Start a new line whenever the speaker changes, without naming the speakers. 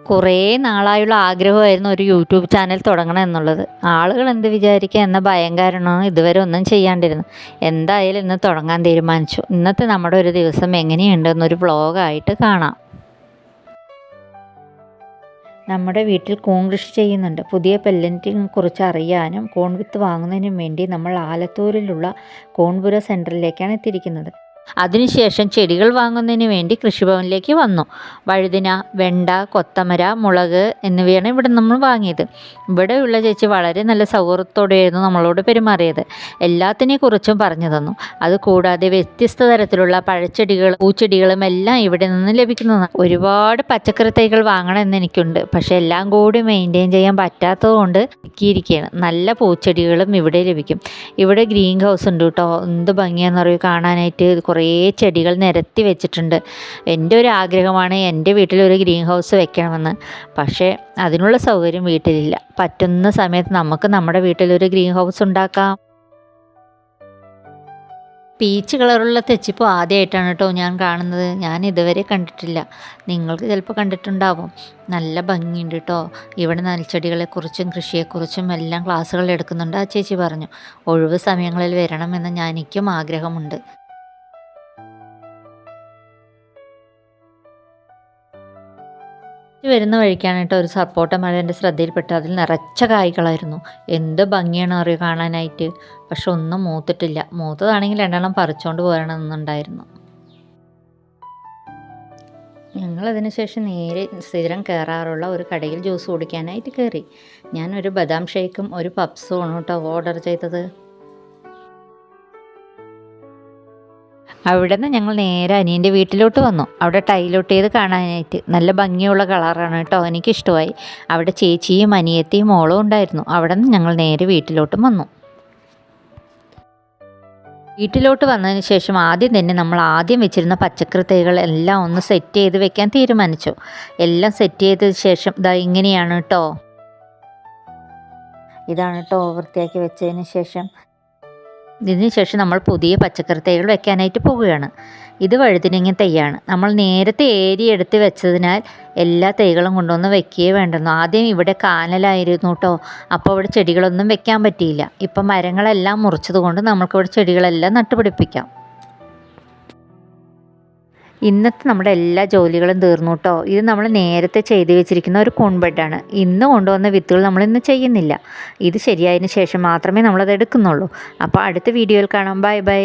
കുറേ നാളായുള്ള ആഗ്രഹമായിരുന്നു ഒരു യൂട്യൂബ് ചാനൽ തുടങ്ങണം എന്നുള്ളത്. ആളുകൾ എന്ത് വിചാരിക്കുക എന്ന ഭയം കാരണമാണ് ഇതുവരെ ഒന്നും ചെയ്യാണ്ടിരുന്നത്. എന്തായാലും ഇന്ന് തുടങ്ങാൻ തീരുമാനിച്ചു. ഇന്നത്തെ നമ്മുടെ ഒരു ദിവസം എങ്ങനെയുണ്ടെന്നൊരു വ്ളോഗായിട്ട് കാണാം. നമ്മുടെ വീട്ടിൽ കൂൺ കൃഷി ചെയ്യുന്നുണ്ട്. പുതിയ പെല്ലറ്റിനെ കുറിച്ച് അറിയാനും കൂൺ വിത്ത് വാങ്ങുന്നതിനും വേണ്ടി നമ്മൾ ആലത്തൂരിലുള്ള കൂൺപുര സെൻറ്ററിലേക്കാണ് എത്തിയിരിക്കുന്നത്. അതിനുശേഷം ചെടികൾ വാങ്ങുന്നതിന് വേണ്ടി കൃഷിഭവനിലേക്ക് വന്നു. വഴുതിന, വെണ്ട, കൊത്തമര, മുളക് എന്നിവയാണ് ഇവിടെ നമ്മൾ വാങ്ങിയത്. ഇവിടെയുള്ള ചേച്ചി വളരെ നല്ല സൗഹൃദത്തോടെയായിരുന്നു നമ്മളോട് പെരുമാറിയത്. എല്ലാത്തിനെക്കുറിച്ചും പറഞ്ഞു തന്നു. അതുകൂടാതെ വ്യത്യസ്ത തരത്തിലുള്ള പഴച്ചെടികളും പൂച്ചെടികളും എല്ലാം ഇവിടെ നിന്ന് ലഭിക്കുന്നതാണ്. ഒരുപാട് പച്ചക്കറി തൈകൾ വാങ്ങണമെന്ന് എനിക്കുണ്ട്. പക്ഷേ എല്ലാം കൂടി മെയിൻറ്റെയിൻ ചെയ്യാൻ പറ്റാത്തത് കൊണ്ട് ഇരിക്കുകയാണ്. നല്ല പൂച്ചെടികളും ഇവിടെ ലഭിക്കും. ഇവിടെ ഗ്രീൻ ഹൗസ് ഉണ്ട് കേട്ടോ. എന്ത് ഭംഗിയാണെന്ന് അറിയുമോ കാണാനായിട്ട്. കുറേ ചെടികൾ നിരത്തി വെച്ചിട്ടുണ്ട്. എൻ്റെ ഒരു ആഗ്രഹമാണ് എൻ്റെ വീട്ടിലൊരു ഗ്രീൻ ഹൗസ് വെക്കണമെന്ന്. പക്ഷേ അതിനുള്ള സൗകര്യം വീട്ടിലില്ല. പറ്റുന്ന സമയത്ത് നമുക്ക് നമ്മുടെ വീട്ടിലൊരു ഗ്രീൻ ഹൗസ് ഉണ്ടാക്കാം. പീച്ച് കളറുള്ള തെച്ചിപ്പൂ ആദ്യമായിട്ടാണ് കേട്ടോ ഞാൻ കാണുന്നത്. ഞാൻ ഇതുവരെ കണ്ടിട്ടില്ല. നിങ്ങൾക്ക് ചിലപ്പോൾ കണ്ടിട്ടുണ്ടാവും. നല്ല ഭംഗിയുണ്ട് കേട്ടോ. ഇവിടെ നെൽച്ചെടികളെക്കുറിച്ചും കൃഷിയെക്കുറിച്ചും എല്ലാം ക്ലാസ്സുകൾ എടുക്കുന്നുണ്ട്. ആ ചേച്ചി പറഞ്ഞു ഒഴിവ് സമയങ്ങളിൽ വരണമെന്ന് എനിക്കും ആഗ്രഹമുണ്ട്. വരുന്ന വഴിക്കാണ് കേട്ടോ ഒരു സപ്പോട്ട മരം എൻ്റെ ശ്രദ്ധയിൽപ്പെട്ടു. അതിൽ നിറച്ച കായ്കളായിരുന്നു. എന്ത് ഭംഗിയാണ് അറിയുക കാണാനായിട്ട്. പക്ഷെ ഒന്നും മൂത്തിട്ടില്ല. മൂത്തതാണെങ്കിൽ 2 പറിച്ചുകൊണ്ട് പോരണമെന്നുണ്ടായിരുന്നു. ഞങ്ങളതിന് ശേഷം നേരെ സ്ഥിരം കയറാറുള്ള ഒരു കടയിൽ ജ്യൂസ് കുടിക്കാനായിട്ട് കയറി. ഞാനൊരു ബദാം ഷേക്കും ഒരു പപ്സും ആണ് കേട്ടോ ഓർഡർ ചെയ്തത്. അവിടെ നിന്ന് ഞങ്ങൾ നേരെ അനിയൻ്റെ വീട്ടിലോട്ട് വന്നു. അവിടെ ടൈലൊട്ട് ചെയ്ത് കാണാനായിട്ട് നല്ല ഭംഗിയുള്ള കളറാണ് കേട്ടോ. എനിക്കിഷ്ടമായി. അവിടെ ചേച്ചിയും അനിയത്തിയും മോളും ഉണ്ടായിരുന്നു. അവിടെ നിന്ന് ഞങ്ങൾ നേരെ വീട്ടിലോട്ടും വന്നു. വീട്ടിലോട്ട് വന്നതിന് ശേഷം ആദ്യം തന്നെ നമ്മൾ ആദ്യം വെച്ചിരുന്ന പച്ചക്കറി തൈകൾ എല്ലാം ഒന്ന് സെറ്റ് ചെയ്ത് വെക്കാൻ തീരുമാനിച്ചു. എല്ലാം സെറ്റ് ചെയ്തതിന് ശേഷം ഇതാ ഇങ്ങനെയാണ് കേട്ടോ. ഇതാണ് കേട്ടോ വൃത്തിയാക്കി വെച്ചതിന് ശേഷം. ഇതിനുശേഷം നമ്മൾ പുതിയ പച്ചക്കറി തൈകൾ വെക്കാനായിട്ട് പോവുകയാണ്. ഇത് വഴുതിനങ്ങ തൈയാണ്. നമ്മൾ നേരത്തെ ഏരി എടുത്ത് വെച്ചതിനാൽ എല്ലാ തൈകളും കൊണ്ടുവന്ന് വെക്കുകയേ വേണ്ടെന്നു. ആദ്യം ഇവിടെ കാനലായിരുന്നു കേട്ടോ. അപ്പോൾ ഇവിടെ ചെടികളൊന്നും വെക്കാൻ പറ്റിയില്ല. ഇപ്പം മരങ്ങളെല്ലാം മുറിച്ചത് കൊണ്ട് നമുക്കിവിടെ ചെടികളെല്ലാം നട്ടുപിടിപ്പിക്കാം. ഇന്നത്തെ നമ്മുടെ എല്ലാ ജോലികളും തീർന്നു കേട്ടോ. ഇത് നമ്മൾ നേരത്തെ ചെയ്ത് വെച്ചിരിക്കുന്ന ഒരു കൂൺ ബെഡാണ്. ഇന്ന് കൊണ്ടുവന്ന വിത്തുകൾ നമ്മൾ ഇന്ന് ചെയ്യുന്നില്ല. ഇത് ശരിയായതിന് ശേഷം മാത്രമേ നമ്മളത് എടുക്കുന്നുള്ളൂ. അപ്പോൾ അടുത്ത വീഡിയോയിൽ കാണാം. Bye bye.